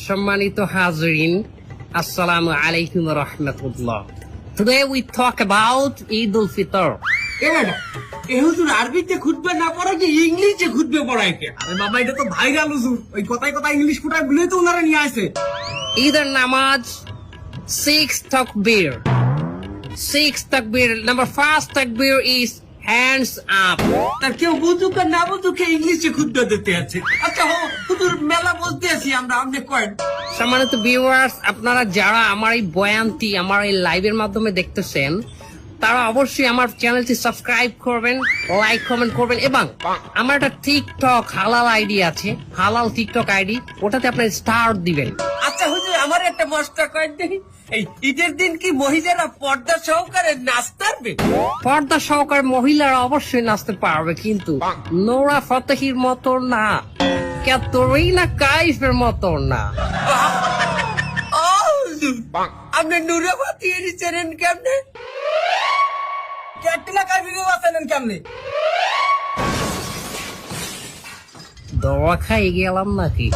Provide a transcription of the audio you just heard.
সম্মানিত হাজরিন, আসসালামু আলাইকুম ওয়া রাহমাতুল্লাহ। Today we talk about Eid al-Fitr. হুজুর আরবিতে খুতবা না পড়া কি ইংলিশে খুতবে পড়ায় কে? আরে বাবা এটা তো ভাইরাল হুজুর, ওই কথায় কথায় ইংলিশ ফুটায় বলে তো ওনারা নিয়ে আসে। ঈদের নামাজ 6 takbir. 6 takbir. Number first takbir is hands up. তার কেউ বুঝুক আর না বুঝুক ইংলিশে খুতবা দিতে আছে। আচ্ছা হুজুর মেলা বলতে আছি আমরা, আপনি কয়েন। সম্মানিত ভিউয়ার্স, আপনারা যারা আমার এই বয়ানটি আমার এই লাইভের মাধ্যমে দেখতেছেন, তারা অবশ্যই আমার চ্যানেলটি সাবস্ক্রাইব করবেন, লাইক কমেন্ট করবেন, এবং আমার একটা টিকটক হালাল আইডি আছে, হালাল টিকটক আইডি, ওটাতে আপনার স্টার দিবেন। আচ্ছা হুজুর আমার একটা মশলা কয়েন দেখি, এই ঈদের দিন কি মহিলারা পর্দা সহকারে নাচতে পারবে? পর্দা সহকারে মহিলারা অবশ্যই নাচতে পারবে, কিন্তু নোরা ফতেহির মতো না, ক্যাথরিনা কাইফের মতো না। আপনি নুরে ফাতিয়ে নিচ্ছেন কেমনে? ক্যাটরিনা কাইফকে বাঁচালেন কেমনে? দোয়া খাই গেলাম নাকি?